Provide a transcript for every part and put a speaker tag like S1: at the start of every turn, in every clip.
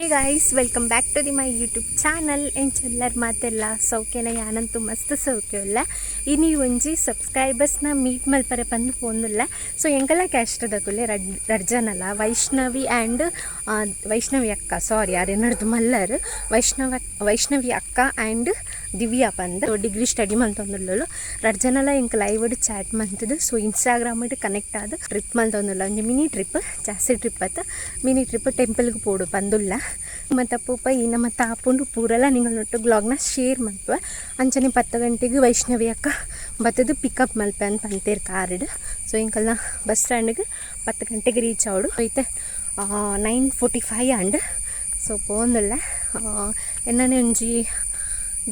S1: Hey guys, welcome back to the my YouTube channel. ಎಂಚೆಲ್ಲರ ಮಾತೆಲ್ಲ ಸೌಖ್ಯನ? ಯಾನಂತೂ ಮಸ್ತ್ ಸೌಖ್ಯವಲ್ಲ. ಇನ್ನು ಒಂಜಿ ಸಬ್ಸ್ಕ್ರೈಬರ್ಸ್ನ ಮೀಟ್ ಮಲ್ಪರೆ ಬಂದು ಫೋನಿಲ್ಲ. ಸೊ ಎಂಗೆಲ್ಲ ಕ್ಯಾಸ್ಟ್ರದಕ್ಕೂಲೆ ರಡ್ಜನಲ್ಲ ವೈಷ್ಣವಿ ಆ್ಯಂಡ್ ವೈಷ್ಣವಿ ಅಕ್ಕ, ಸಾರಿ ಯಾರೇನಡ್ದು ಮಲ್ಲರು ವೈಷ್ಣವಿ ಅಕ್ಕ ಆ್ಯಂಡ್ ದಿವ್ಯಾ ಬಂದು ಡಿಗ್ರಿ ಸ್ಟಡಿ ಮಲ್ತೊಂದುಲ್ಲು. ರಡ್ಜನಲ್ಲ ಎಂಕ್ ಲೈವ್ ಚಾಟ್ ಮಂತದ್ದು. ಸೊ ಇನ್ಸ್ಟಾಗ್ರಾಮ್ ಕನೆಕ್ಟ್ ಆದ ಟ್ರಿಪ್ ಮಲ್ತೊಂದುಲ್ಲ, ಒಂಜಿ ಮಿನಿ ಟ್ರಿಪ್, ಜಾಸ್ತಿ ಟ್ರಿಪ್ ಅತ್ತ ಮಿನಿ ಟ್ರಿಪ್ ಟೆಂಪಲ್ಗೆ ಪೋಡು ಬಂದುಲ್ಲ. ಮತ್ತು ಪೂಪ ಇನ್ನು ಮತ್ತು ಆಪುಂಡು ಪೂರೆಲ್ಲ ನಿಂಗಳೊಟ್ಟು ಬ್ಲಾಗ್ನ ಶೇರ್ ಮಲ್ಪೆ. ಅಂಚನೆ 10 ಗಂಟೆಗೆ ವೈಷ್ಣವಿ ಅಕ್ಕ ಬತ್ತದು ಪಿಕಪ್ ಮಲ್ಪೆ ಅಂತ ಅಂತೀರಿ ಕಾರ್ಡ್. ಸೊ ಇಂಕಲ್ನ ಬಸ್ ಸ್ಟ್ಯಾಂಡಿಗೆ 10 ಗಂಟೆಗೆ ರೀಚ್ ಆವಡು ಐತೆ 9:45 ಅಂಡ್. ಸೊ ಪೋಂದುಲ್ಲ ಎನ್ನನೆ ಒಂಜಿ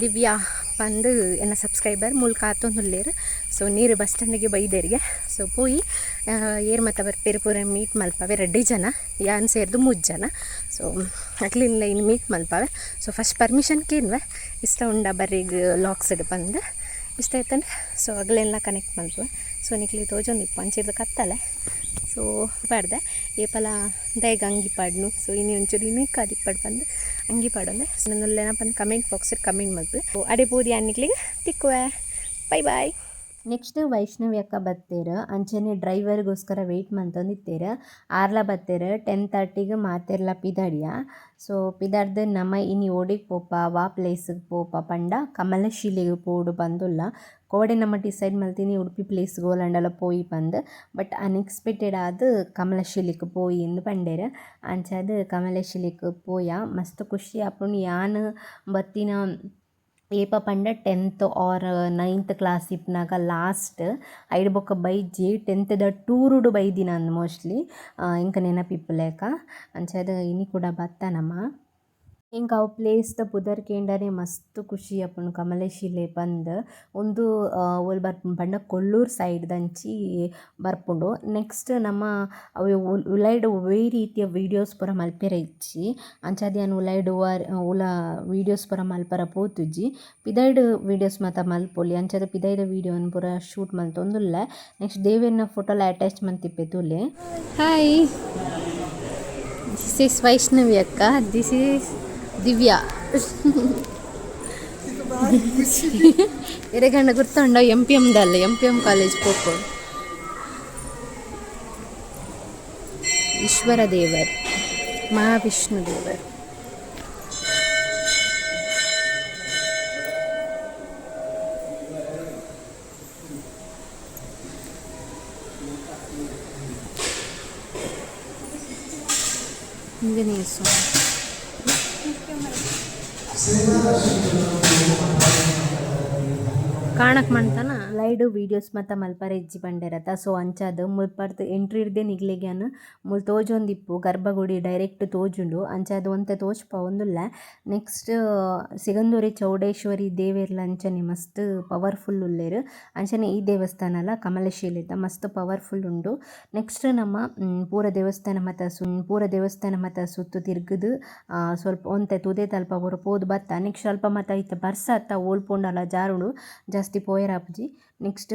S1: ದಿವ್ಯಾ ಬಂದು ಎನ್ನ ಸಬ್ಸ್ಕ್ರೈಬರ್ ಮೂಲ ಕಾತೊಂದುಲ್ಲೇರು. ಸೊ ನೀರು ಬಸ್ ಸ್ಟ್ಯಾಂಡಿಗೆ ಬೈದೇರಿಗೆ. ಸೊ ಪೋಯಿ ಏರ್ ಮತ್ತು ಬರ್ಪೇರು ಪೂರ ಮೀಟ್ ಮಲ್ಪವೆ 2 ಜನ, ಯಾನ್ ಸೇರಿದು 3 ಜನ. ಸೊ ಅಟ್ಲಿಲ್ಲ ಇನ್ನು ಮೀಟ್ ಮಲ್ಪವೆ. ಸೊ ಫಸ್ಟ್ ಪರ್ಮಿಷನ್ ಕೇನ್ವೆ ಇಷ್ಟ ಉಂಡ ಬರ್ರಿಗೆ ಲಾಕ್ಸ್ ಬಂದು ಇಷ್ಟ ಆಯ್ತಂದ್ರೆ ಸೊ ಅಗಲೆಲ್ಲ ಕನೆಕ್ಟ್ ಮಲ್ಪವೆ. ಸೊ ನಿಕ್ಲಿ ತೋಜೊಂದಿಪ್ಪ ಅಂಚಿರ್ದು ಕತ್ತಲೆ. ಸೊ ಪಾಡ್ದೆ ಏಪಲ ದಯಗ ಅಂಗಿ ಪಾಡ್ನು. ಸೊ ಇನ್ನು ಒಂಚೂರು ಇನ್ನೂ ಕಾದಿಪ್ಪಡು ಬಂದು ಅಂಗಿ ಪಾಡೋಂದೆ. ಸೊ ನನ್ನೆಲ್ಲ ಬಂದು ಕಮೆಂಟ್ ಬಾಕ್ಸಲ್ಲಿ ಕಮೆಂಟ್ ಮಲ್ಪೆ. ಸೊ ಅಡೆ ಬೋದಿ ಅನ್ನಿಕ್ಲಿಗೆ ತಿಕ್ಕುವೆ. Bye bye. ನೆಕ್ಸ್ಟ್ ವೈಷ್ಣವಿ ಅಕ್ಕ ಬತ್ತೇರು ಅಂಚನೆ ಡ್ರೈವರ್ಗೋಸ್ಕರ ವೆಯ್ಟ್ ಮಂತೊಂದಿತ್ತೇರು. ಆರ್ಲ ಬತ್ತೇರು 10:30ಗೆ ಮಾತೆರ್ಲ ಪಿದಾಡಿಯ. ಸೊ ಪಿದಾಡ್ದು ನಮ್ಮ ಇನಿ ಓಡಿಗೆ ಪೋಪ ವಾ ಪ್ಲೇಸಿಗೆ ಪೋಪ ಪಂಡ ಕಮಲಶಿಲೆಗೆ ಪೋಡು ಬಂದುಲ್ಲ. ಕೋಡೆ ನಮ್ಮ ಡಿಸೈಡ್ ಮಲ್ತೀನಿ ಉಡುಪಿ ಪ್ಲೇಸ್ಗೆ ಹೋಲಂಡಲ್ಲ ಪೋಯಿ ಬಂದು. ಬಟ್ ಅನ್ಎಕ್ಸ್ಪೆಕ್ಟೆಡ್ ಆದ ಕಮಲಶಿಲೆಗೆ ಪೋಯಿ ಎಂದು ಪಂಡೇರು. ಅಂಚದು ಕಮಲಶಿಲೆಗೆ ಪೋಯ ಮಸ್ತ್ ಖುಷಿ ಆಪುಂಡು. ಯಾನ್ ಬತ್ತಿನ ಏಪ ಪಂಡ 10th ಆರ್ 9th ಕ್ಲಾಸ್ ಇಪ್ಪನಾಗ ಲಾಸ್ಟ್ ಐಡ್ ಬೊಕ್ಕ ಬೈಜಿ 10th ಟೂರುಡು ಬೈದಿನ ಅಂದು ಮೋಸ್ಟ್ಲಿ ಇಂಕ ನೆನಪಿಪ್ಪಲೇಕ. ಅಂಚದು ಇನಿ ಕೂಡ ಬತ್ತನಮ್ಮ ಇಂಕ ಅವು ಪ್ಲೇಸ್ದ ಪುದರ್ ಕೇಂಡನೆ ಮಸ್ತ್ ಖುಷಿ ಆಪುಂಡು. ಕಮಲಶಿಲೆ ಬಂದು ಒಂದು ಒಲ್ ಬರ್ಪುಂಡು ಪಂಡ ಕೊಲ್ಲೂರು ಸೈಡ್ ದಂಚಿ ಬರ್ಪುಂಡು. ನೆಕ್ಸ್ಟ್ ನಮ್ಮ ಅವು ಉಲೈಡ್ ಒವ್ವೇ ರೀತಿಯ ವೀಡಿಯೋಸ್ ಪೂರ ಮಲ್ಪೆರ ಇಚ್ಚಿ ಅಂಚಾದ ಯಾನು ಉಲೈಡ್ ಉಲ ವೀಡಿಯೋಸ್ ಪೂರ ಮಲ್ಪರ ಪೋತುಜಿ. ಪಿದೈಡ್ ವೀಡಿಯೋಸ್ ಮಾತ ಮಲ್ಪೊಲಿ ಅಂಚಾದ ಪಿದೈದ ವೀಡಿಯೋನ ಪೂರ ಶೂಟ್ ಮಲ್ತೊಂದುಲ್ಲ. ನೆಕ್ಸ್ಟ್ ದೇವೇರ್ನ ಫೋಟೋಲ ಅಟ್ಯಾಚ್ ಮಂತಿಪ್ಪೆ ತುಲೆ. ಹಾಯ್, ದಿಸ್ ಈಸ್ ವೈಷ್ಣವಿ ಅಕ್ಕ, ದಿಸ್ ಈಸ್ ದಿವ್ಯಾ. ಎರೆಗಂಡ ಗುರ್ತೊಂಡ MPMದಲ್ಲ, MPM ಕಾಲೇಜ್ ಪೋಪು. ಈಶ್ವರ ದೇವರ್, ಮಹಾವಿಷ್ಣು ದೇವರ್. ಆಂಜನೇಯ ಸ್ವಾಮಿ ಕಾಣಕ್ ಮಾಡ್ತಾನ ಲೈಡ್ ವೀಡಿಯೋಸ್ ಮತ್ತು ಮಲ್ಪರ ಇಜ್ಜಿ ಬಂಡಿರತ್ತ. ಸೊ ಅಂಚಾದ ಮುಲ್ಪರ್ದು ಎಂಟ್ರಿ ಇರ್ದೆ ನಿಗ್ಲೆಗ್ಯಾನ ಮುಲ್ ತೋಜೊಂದಿಪ್ಪು ಗರ್ಭಗುಡಿ ಡೈರೆಕ್ಟ್ ತೋಜುಂಡು. ಅಂಚಾದ ಒಂತೆ ತೋಜ್ಪ ಒಂದುಲ್ಲ. ನೆಕ್ಸ್ಟ್ ಸಿಗಂದೂರಿ ಚೌಡೇಶ್ವರಿ ದೇವೇರ್ಲ ಅಂಚನೆ ಮಸ್ತ್ ಪವರ್ಫುಲ್ ಉಲ್ಲೇರು. ಅಂಚನೆ ಈ ದೇವಸ್ಥಾನ ಅಲ್ಲ ಕಮಲಶಿಲೆದ ಮಸ್ತ್ ಪವರ್ಫುಲ್ ಉಂಡು. ನೆಕ್ಸ್ಟ್ ನಮ್ಮ ಪೂರ ದೇವಸ್ಥಾನ ಮತ್ತು ಸುತ್ತು ತಿರ್ಗದು ಸ್ವಲ್ಪ ಒಂತೆ ತುದೆ ತಲ್ಪ ಪೂರ ಪೋದು ಬತ್ತ. ನೆಕ್ಸ್ಟ್ ಸ್ವಲ್ಪ ಮತ್ತು ಇತ್ತ ಬರ್ಸತ್ತ ಓಲ್ಪೊಂಡಲ್ಲ ಜಾರುಡು ಜಾಸ್ತಿ ಪೋಯರಾಪುಜಿ. ನೆಕ್ಸ್ಟ್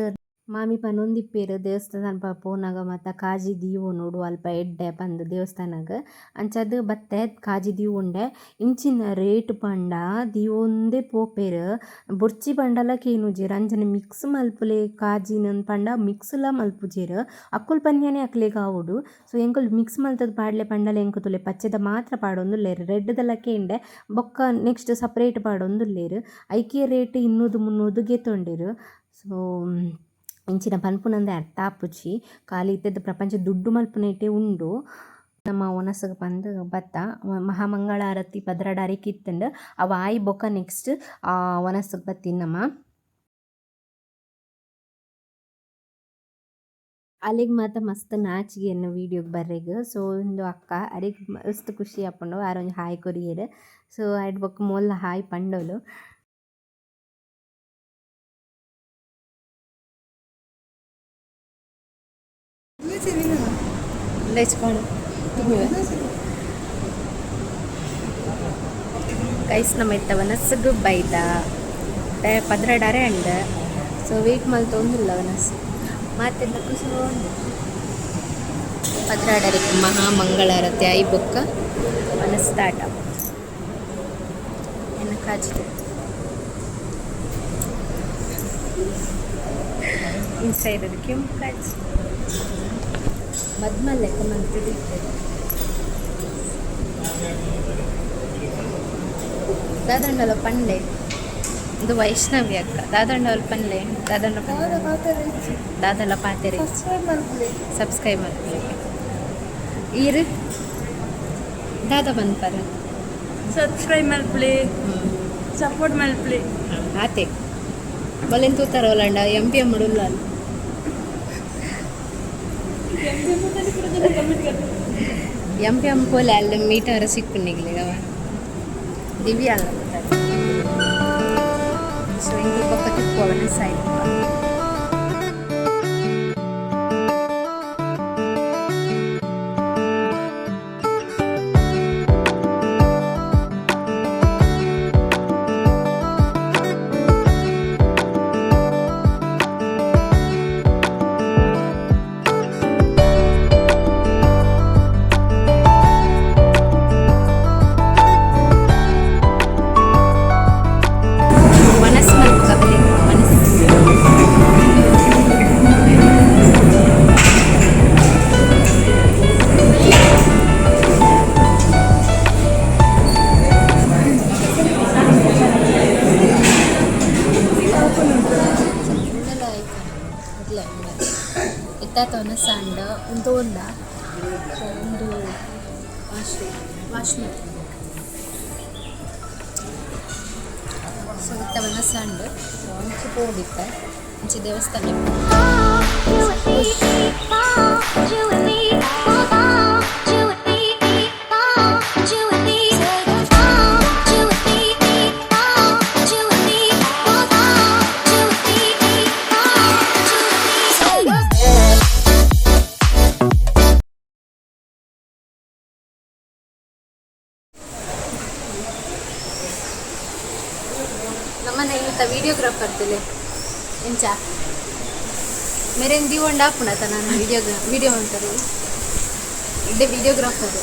S1: ಮಾಮಿ ಪನೊಂದಿಪ್ಪೇರು ದೇವಸ್ಥಾನ ಪೋನಾಗ ಮತ್ತು ಕಾಜಿ ದೀವು ನೋಡು ಅಲ್ಪ ಎಡ್ಡೆ ಬಂದು ದೇವಸ್ಥಾನಗ. ಅಂಚದು ಬತ್ತೆ ಕಾಜಿ ದೀವು ಉಂಡೆ ಇಂಚಿನ ರೇಟ್ ಪಂಡ ದೀವೊಂದೇ ಪೋಪೇರು ಬುರ್ಚಿ ಪಂಡಲ ಕೇನುಜೇರು. ಅಂಜನೆ ಮಿಕ್ಸ್ ಮಲ್ಪುಲೆ ಕಾಜಿನ ಪಂಡ ಮಿಕ್ಸ್ಲ ಮಲ್ಪುಜೇರು ಅಕ್ಕುಲ್ ಪನ್ಯನೇ ಅಕ್ಲೆಗ ಆವುಡು. ಸೊ ಎಂಕುಲ್ ಮಿಕ್ಸ್ ಮಲ್ತದ ಪಾಡ್ಲೆ ಪಂಡಲ ಎಂಕು ತುಲೆ ಪಚ್ಚೆದ ಮಾತ್ರ ಪಾಡೊಂದುಲ್ಲೇರು. ರೆಡ್ದಲ ಕೇಂಡೆ ಬೊಕ್ಕ next separate ಪಾಡೊಂದುಲ್ಲೇರು. IKEA rate 200-300 ಗೆತ್ತೊಂಡೇರು. So ಇಂಚಿನ ಪನ್ಪುನಂದೆ ಅರ್ಥ ಆಪುಜಿ. ಖಾಲಿ ಇದ್ದದ್ದು ಪ್ರಪಂಚ ದುಡ್ಡು ಮಲ್ಪುನೇಟೆ ಉಂಡು. ನಮ್ಮ ಒನಸಗೆ ಬಂದು ಬತ್ತ ಮಹಾಮಂಗಳಾರತಿ 12 ಇತ್ತಂಡು ಅವ ಆಯಿ ಬೊಕ್ಕ ನೆಕ್ಸ್ಟ್ ಒನಸಗೆ ಬತ್ತಿನಮ್ಮ. ಅಲ್ಲಿಗೆ ಮಾತ್ರ ಮಸ್ತ್ ನಾಚಿಗೆ ಅನ್ನೋ ವೀಡಿಯೋಗೆ ಬರ್ರೆಗ. ಸೊ ಒಂದು ಅಕ್ಕ ಅಡಿಗೆ ಮಸ್ತ್ ಖುಷಿ ಆಪುಂಡು ಆರೊಂದು ಹಾಯ್ ಕೊರಿಯರು. ಸೊ ಅಡ್ ಬೊಕ್ಕ ಮೊಲ್ಲ ಹಾಯ್ ಪಂಡೋಲು. ಗೈಸ್ ನಮ್ಮ ಇತ್ತ ವನಸ್ಸು ಬೈದ 12 ಅಂಡ್. ಸೊ ವೆಯ್ಟ್ ಮಲ್ತೊಂದಿಲ್ಲ ವನಸ್ಸು ಮಾತೆಲ್ಲ ಖುಷಿ. 12 ಮಹಾಮಂಗಳಾರತಿ ಐ ಬೊಕ್ಕ ಪನ್ನ ಸ್ಟಾರ್ಟ್ ಎನ್ನ ಕಾಜಿದೆ ಇನ್ಸೈಡ್ ಅದು ಕೆಂಪು ಕಾಜಿ ಮದ್ಮ ಲೆಕ್ಕ ಮಂತ್ರಿ ದಾದಂಡಲ ಪಂಡ್ಲೆ ಇದು ವೈಷ್ಣವಿ ಅಕ್ಕ ದಾದಂಡಲ ಪಂಡ್ಲೆ ದಾದಲ ಪಾತೆರೆ ಸಬ್ಸ್ಕ್ರೈಬ್ ಮಾಡ್ತೀವಿ ಇರು ದಾದ ಬಂದ್ಪಾರ
S2: ಸಬ್ಸ್ಕ್ರೈಬ್ ಮಾಡ್ಕೊಳ್ಳಿ ಸಪೋರ್ಟ್ ಮಾಡ್ಕೊಳ್ಳಿ
S1: ಆತೆ ಬಲೆನ್ ತೂತಾರವಲ್ಲಂಡ MPM ಮಾಡುಲ್ಲ MPM ಪೋಲೆ ಅಲ್ಲಿ ಮೀಟರ್ ಸಿಕ್ಕುನಿಗ್ಲಿ ಅವ ದಿವ್ಯಾ ಅಲ್ಲ ಸೊ ಇಂದು ಪಕ್ಕಕ್ಕೆ ಹೋಗೋಣ ಸೈಡ್ ಇತ್ತಾತವನ್ನ ಸಂಡ ಒಂದು ಒಂದ ಒಂದು ವಾಶ್ಮತಿ ಸೊ ಇತ್ತವನ್ನ ಸಂಡ ಒಂಚು ಹೋಗಿತ್ತ ಒಂಚು ದೇವಸ್ಥಾನ ನಮ್ಮನೆ ಇವತ್ತ ವಿಡಿಯೋಗ್ರಾಫರ್ ತಿಲೆ ಎಂಚ ಮೇರೇನು ದಿವಂಡ ಹಾಪುಣತ ನಾನು ವಿಡಿಯೋ ಅಂತಾರೆ ಇಡ್ಡೆ ವಿಡಿಯೋಗ್ರಾಫರ್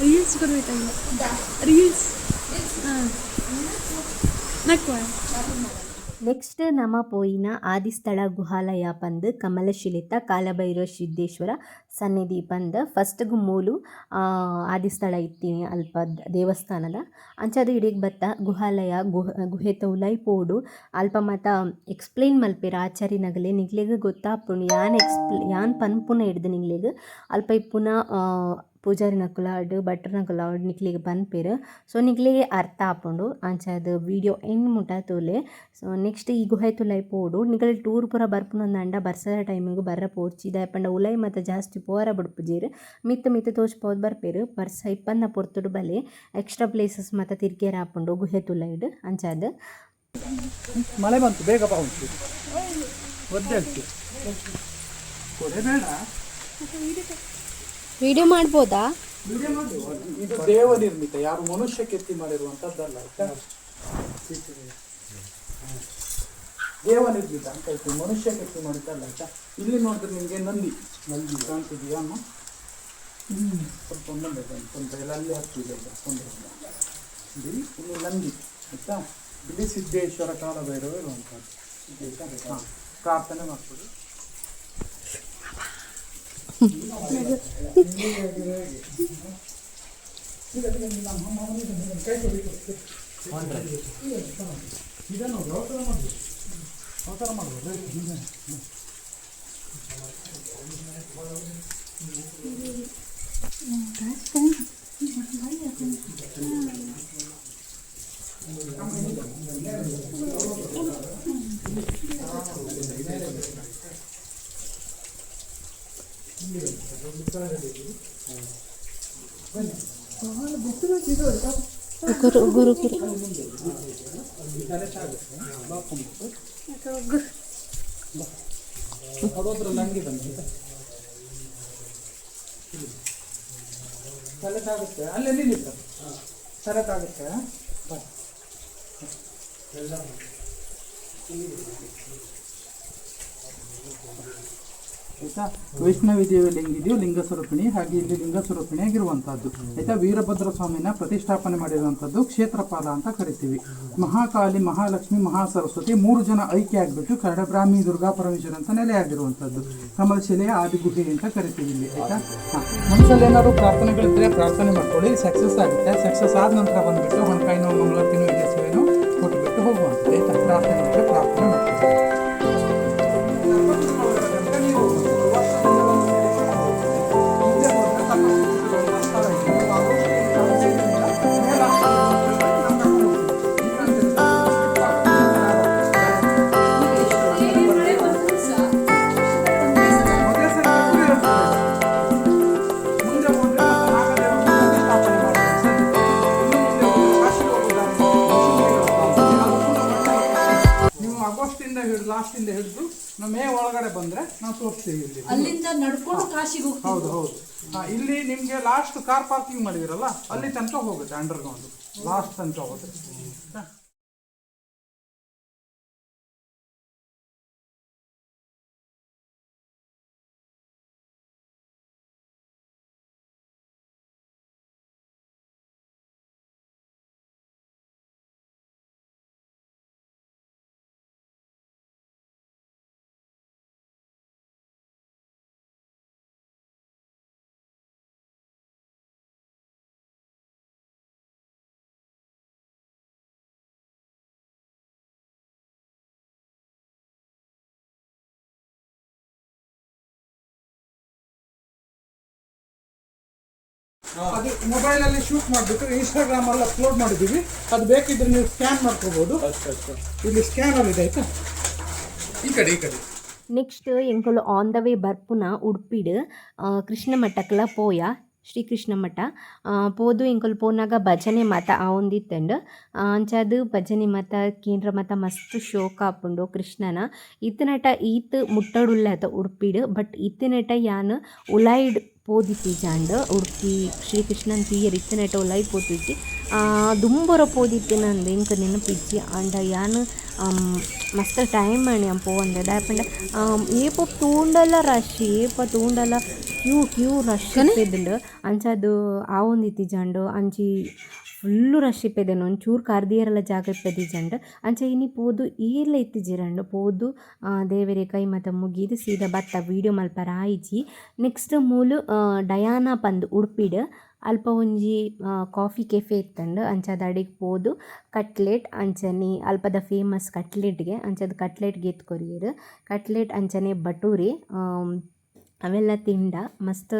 S2: ರೀಲ್ಸ್ ಕೊಡ್ಬೇಕಂಗ ರೀಲ್ಸ್ ಹಾಂ ನಕ್ವಾ
S1: ನೆಕ್ಸ್ಟ್ ನಮ್ಮ ಪೋಯಿನ ಆದಿಸ್ಥಳ ಗುಹಾಲಯ ಪಂದ್ ಕಮಲಶಿಲಿತ ಕಾಲಭೈರವ ಸಿದ್ದೇಶ್ವರ ಸನ್ನಿಧಿ ಪಂದ್ ಫಸ್ಟ್ಗು ಮೂಲು ಆದಿಸ್ಥಳ ಇತ್ತೀನಿ ಅಲ್ಪ ದೇವಸ್ಥಾನದ ಅಂಚದು ಇಡೀಗೆ ಬತ್ತ ಗುಹಾಲಯ ಗುಹೆ ತೌಲೈ ಪೋಡು ಅಲ್ಪ ಮತ ಎಕ್ಸ್ಪ್ಲೇನ್ ಮಲ್ಪೇರು ಆಚಾರಿ ನಗಲೆ ನಿಗ್ಲೆಗ್ ಗೊತ್ತಾಪುಂಡು ಯಾನ್ ಪನ್ಪುನ ಹಿಡ್ದು ನಿಗ್ಲೆಗ್ ಅಲ್ಪ ಇಪ್ಪುನ ಪೂಜಾರಿ ನಕುಲಾಡ್ ಭಟ್ರ ನಕುಲಾಡ್ ನಿಕ್ಲಿಗೆ ಪನ್ಪೇರು ಸೊ ನಿಕ್ಲಿಗೆ ಅರ್ಥ ಆಪುಂಡು ಅಂಚದು ವಿಡಿಯೋ ಎಂಡ್ ಮುಟ ತೋಲೆ ಸೊ ನೆಕ್ಸ್ಟ್ ಈ ಗುಹೆ ತುಲೈ ಪೋಡು ನಿಗಲ್ ಟೂರ್ ಪೂರ ಬರ್ಪುನೊಂದಂಡ ಬರ್ಸದ ಟೈಮಿಗೆ ಬರ್ರ ಪೋರ್ಚಿ ದಾಯಪಂಡ ಉಲೈ ಮತ್ತು ಜಾಸ್ತಿ ಪೋರ ಬಡ್ಪುಜೇರು ಮಿತ್ತು ತೋಚ್ಪೋದು ಬರ್ಪೇರು ಬರ್ಸ ಇಪ್ಪನ್ನ ಪೊರ್ತುಡು ಬಲೆ ಎಕ್ಸ್ಟ್ರಾ ಪ್ಲೇಸಸ್ ಮತ್ತು ತಿರ್ಗೇರ ಆಪುಂಡು ಗುಹೆ ತುಲೈಡ್ ಅಂಚದು
S3: ಮಳೆ ಬಂತು ಬೇಗ ಬಾ ಉಂಟು ಒದ್ದೆ ಆಗ್ತದೆ ಕೊಡೆ ಬೇಡ
S1: ವಿಡಿಯೋ ಮಾಡ್ಬೋದಾ
S3: ಇದು ದೇವ ನಿರ್ಮಿತ ಯಾರು ಮನುಷ್ಯ ಕೆತ್ತಿ ಮಾಡಿರುವಂತದ್ದಲ್ಲ ಆಯ್ತಾ ದೇವ ನಿರ್ಮಿತ ಅಂತ ಹೇಳ್ತೀವಿ ಮನುಷ್ಯ ಕೆತ್ತಿ ಮಾಡಿದ್ದಲ್ಲ ಆಯ್ತಾ ಇಲ್ಲಿ ನೋಡಿದ್ರೆ ನಿಮಗೆ ನಂದಿ ಕಾಣ್ತಿದೀಯ ಅಮ್ಮ ಸ್ವಲ್ಪ ಒಂದೊಂದೇ ತೊಂದರೆ ಇಲ್ಲ ಅಲ್ಲಿ ಹತ್ತಿದೆ ಇಲ್ಲಿ ನಂದಿ ಆಯ್ತಾ ಇಲ್ಲಿ ಸಿದ್ದೇಶ್ವರ ಕಾಲಭೈರವ ಇರುವಂಥದ್ದು ಹಾಂ ಪ್ರಾರ್ಥನೆ ಮಾಡ್ಬೋದು ಇದನ್ನು ಅವಸರ ಮಾಡ್ಬೋದು
S1: ಗುರು
S3: ಅದ್ರಲ್ಲಿ ಹಂಗೆ ಬಂದು ಸೆಲೆಕ್ಟ್ ಆಗುತ್ತೆ ಅಲ್ಲೇ ನಿಲ್ಲಿಸ ಸೆಲೆಕ್ಟ್ ಆಗುತ್ತೆ ಬಾಯ್ ಆಯ್ತಾ. ವೈಷ್ಣವಿ ದೇವಿಯಲ್ಲಿ ಹೆಂಗಿದೆಯೋ ಲಿಂಗ ಸ್ವರೂಪಿಣಿ, ಹಾಗೆ ಇಲ್ಲಿ ಲಿಂಗ ಸ್ವರೂಪಿಣಿಯಾಗಿರುವಂಥದ್ದು ಆಯ್ತಾ. ವೀರಭದ್ರ ಸ್ವಾಮಿನ ಪ್ರತಿಷ್ಠಾಪನೆ ಮಾಡಿರುವಂಥದ್ದು ಕ್ಷೇತ್ರಪಾಲ ಅಂತ ಕರಿತೀವಿ. ಮಹಾಕಾಳಿ, ಮಹಾಲಕ್ಷ್ಮಿ, ಮಹಾಸರಸ್ವತಿ 3 ಜನ ಐಕ್ಯ ಆಗಿಬಿಟ್ಟು ಕರಡ ಬ್ರಾಹ್ಮಿ ದುರ್ಗಾ ಪರಮೇಶ್ವರ ಅಂತ ನೆಲೆಯಾಗಿರುವಂಥದ್ದು. ಕಮಲಶಿಲೆಯ ಆದಿಗುಹೆ ಅಂತ ಕರಿತೀವಿ ಇಲ್ಲಿ ಆಯ್ತಾ. ಮನಸ್ಸಲ್ಲಿ ಏನಾದ್ರು ಪ್ರಾರ್ಥನೆಗಳಿದ್ರೆ ಪ್ರಾರ್ಥನೆ ಮಾಡ್ಕೊಳ್ಳಿ, ಸಕ್ಸಸ್ ಆಗುತ್ತೆ. ಸಕ್ಸಸ್ ಆದ ನಂತರ ಬಂದುಬಿಟ್ಟು ಹೊಂಕಾಯಿನೋ ಮಂಗಳೂರಿನೋ ಇದೆ ಸೇವೆನೋ ಕೊಟ್ಟುಬಿಟ್ಟು ಹೋಗುವಂಥದ್ದು ಆಯ್ತಾ. ಪ್ರಾರ್ಥನೆ ಮಾಡಿದ್ರೆ ಪ್ರಾರ್ಥನೆ ಮಾಡ್ಕೊಳ್ಳಿ. ಲಾಸ್ಟಿಂದ ಹಿಡಿದು ನಾವು ಮೇ ಒಳಗಡೆ ಬಂದರೆ ನಾವು ತೋರಿಸ್ತೀವಿ ಇಲ್ಲಿ.
S2: ಅಲ್ಲಿಂದ ನಡ್ಕೊಂಡು ಕಾಶಿಗೆ ಹೋಗ್ತೀವಿ.
S3: ಹೌದು ಹೌದು. ಇಲ್ಲಿ ನಿಮಗೆ ಲಾಸ್ಟ್ ಕಾರ್ ಪಾರ್ಕಿಂಗ್ ಮಾಡಿದಿರಲ್ಲ ಅಲ್ಲಿ ತನಕ ಹೋಗುತ್ತೆ, ಅಂಡರ್ಗ್ರೌಂಡ್ ಲಾಸ್ಟ್ ತನಕ ಹೋಗುತ್ತೆ. ಅದು ಮೊಬೈಲಲ್ಲಿ ಶೂಟ್ ಮಾಡಿಬಿಟ್ಟು ಇನ್ಸ್ಟಾಗ್ರಾಮಲ್ಲಿ ಅಪ್ಲೋಡ್ ಮಾಡಿದ್ದೀವಿ. ಅದು ಬೇಕಿದ್ರೆ ನೀವು ಸ್ಕ್ಯಾನ್ ಮಾಡ್ಕೋಬೋದು. ಇಲ್ಲಿ ಸ್ಕ್ಯಾನರ್ ಇದೆ ಆಯ್ತಾ. ಈ ಕಡೆ
S1: ನೆಕ್ಸ್ಟ್ ಎಂಕಲು ಆನ್ ದ ವೇ ಬರ್ಪುನ ಉಡುಪಿಡ್ ಕೃಷ್ಣ ಮಠಕ್ಲ ಪೋಯ ಶ್ರೀಕೃಷ್ಣ ಮಠ ಪೋದು ಎಂಕುಲು ಪೋನಾಗ ಭಜನೆ ಮಾತ ಆವೊಂದಿತ್ತಂಡು ಅಂಚಾದ್ ಭಜನೆ ಮಾತ ಕೇಂದ್ರ ಮಾತ ಮಸ್ತ್ ಶೋಕ ಆಪುಂಡು ಕೃಷ್ಣನ. ಇತ್ತನಟ ಈತ್ ಮುಟ್ಟಡುಲ್ಲತ ಉಡುಪಿಡ್, ಬಟ್ ಇತ್ತಿನಟ ಯಾನ್ ಉಲಾಯ್ಡ್ ಪೋದಿತ್ತಿಜಾಂಡ್ ಉಡುಪಿ ಶ್ರೀಕೃಷ್ಣನ್ ತೀಯರ್ ಇತ್ತನಟ ಉಲಾಯ್ ಪೋತಿಜ್ಜಿ ದುಂಬೊರ ಪೋದಿತ್ತಿನಂದು ಎಂಕ ನೆನಪಿಜ್ಜಿ. ಅಂಡ ಯಾನ್ ಮಸ್ತ್ ಟೈಮ್ ಅಣಿ ಪೋವಂದೆ ದಾಯಪಂಡ ಏಪ ತೂಂಡಲ ರಶ್, ಏಪ ತೂಂಡಲ ಕ್ಯೂ ರಶ್ ಇಪ್ಪೆದುಂಡು ಅಂಚದು ಆವೊಂದಿತ್ತಿಜಾಂಡು ಅಂಚಿ ಫುಲ್ಲು ರಶ್ ಇಪ್ಪೆದೆನು. ಒಂಚೂರು ಕಾರ್ದಿಯರೆಲ್ಲ ಜಾಗ ಇಪ್ಪೆದಿಜಂಡು ಅಂಚ ಇನಿ ಪೋದು ಏರ್ಲ ಇತ್ತಿಜಿರಂಡು ಪೋದು ದೇವೆರೆ ಕೈ ಮತ ಮುಗಿದು ಸೀದಾ ಬತ್ತ ವೀಡಿಯೋ ಮಲ್ಪರ ಆಯ್ಜಿ. ನೆಕ್ಸ್ಟ್ ಮೂಲು ಡಯಾನಾ ಪಂದ್ ಉಡುಪಿಡ್ ಅಲ್ಪ ಒಂಜಿ ಕಾಫಿ ಕೆಫೆ ಇತ್ತಂಡು ಅಂಚದ ಅಡಿಗೆ ಪೋದು ಕಟ್ಲೆಟ್ ಅಂಚನೆ ಅಲ್ಪದ ಫೇಮಸ್ ಕಟ್ಲೆಟ್ಗೆ ಅಂಚದ ಕಟ್ಲೆಟ್ಗೆ ಎತ್ಕೊರಿಯರು. ಕಟ್ಲೆಟ್ ಅಂಚನೆ ಬಟೂರಿ ಅವೆಲ್ಲ ತಿಂಡ ಮಸ್ತ್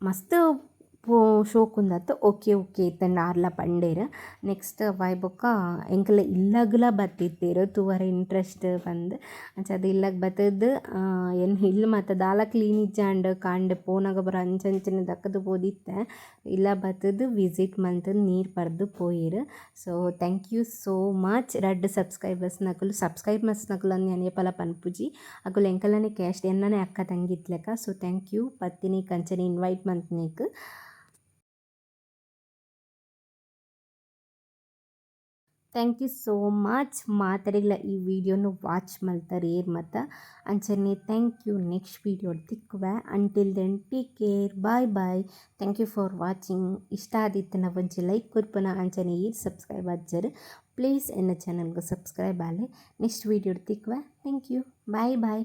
S1: ಮಸ್ತ್ ಶೋಕುಂದತ್ತು. ಓಕೆ ಇತ್ತಂಡ ಆರ್ಲ ಪಂಡೇರು. ನೆಕ್ಸ್ಟ್ ಬೊಕ್ಕ ಎಂಕಲ್ಲ ಇಲ್ಲಗ್ಲ ಬತ್ತಿತ್ತೇರು ತೂವರ ಇಂಟ್ರೆಸ್ಟ್ ಬಂದು ಅಂಚದು ಇಲ್ಲಗ್ ಬತ್ತದ್ದು ಇಲ್ಲಿ ಮತ್ತು ದಾಲ ಕ್ಲೀನ್ ಇಜ್ಜಾಂಡ್ ಕಾಂಡ್ ಪೋನಾಗ ಬರೋ ಅಂಚಂಚಿನ ದಕ್ಕದು ಪೋದಿತ್ತೆ ಇಲ್ಲ ಬತ್ತದು ವಿಸಿಟ್ ಮಂತ್ ನೀರು ಪರ್ದು ಪೋಯಿರು. So thank you so much. ರಡ್ ಸಬ್ಸ್ಕ್ರೈಬರ್ಸ್ ನಕಲು ಸಬ್ಸ್ಕ್ರೈಬ್ ಮಸ್ ನಕಲು ಅಂದು ಪಲ ಪನ್ಪುಜಿ ಅಕುಲು ಎಂಕಲ್ಲನೆ ಕ್ಯಾಸ್ಟ್ ಎನ್ನನೆ ಅಕ್ಕ ತಂಗಿತ್ಲೆಕ್ಕ. ಸೊ ಥ್ಯಾಂಕ್ ಯು ಪತ್ತಿನಿ ಕಂಚನೆ ಇನ್ವೈಟ್ ಮಂತ್ನಿಕ್. Thank you so much. ಮಾತಾಡಿಲ್ಲ ಈ ವಿಡಿಯೋನು ವಾಚ್ ಮಲ್ತಾರೆ ಏರ್ ಮತ್ತು ಅಂಚನೆ ಥ್ಯಾಂಕ್ ಯು. ನೆಕ್ಸ್ಟ್ ವಿಡಿಯೋ ತಿಕ್ಕುವೆ. Until then take care, bye bye. Thank you for watching. ಇಷ್ಟ ಆದಿತ್ತನ ಒಂಚಿ ಲೈಕ್ ಕೊರ್ಪುನ ಅಂಚನೆ ಈರ್ ಸಬ್ಸ್ಕ್ರೈಬ್ ಆಜ್ಜರು ಪ್ಲೀಸ್ ಎನ್ನ ಚಾನಲ್ಗೆ ಸಬ್ಸ್ಕ್ರೈಬ್ ಆಲೆ. ನೆಕ್ಸ್ಟ್ ವಿಡಿಯೋ ತಿಕ್ಕುವೆ. Thank you, bye bye.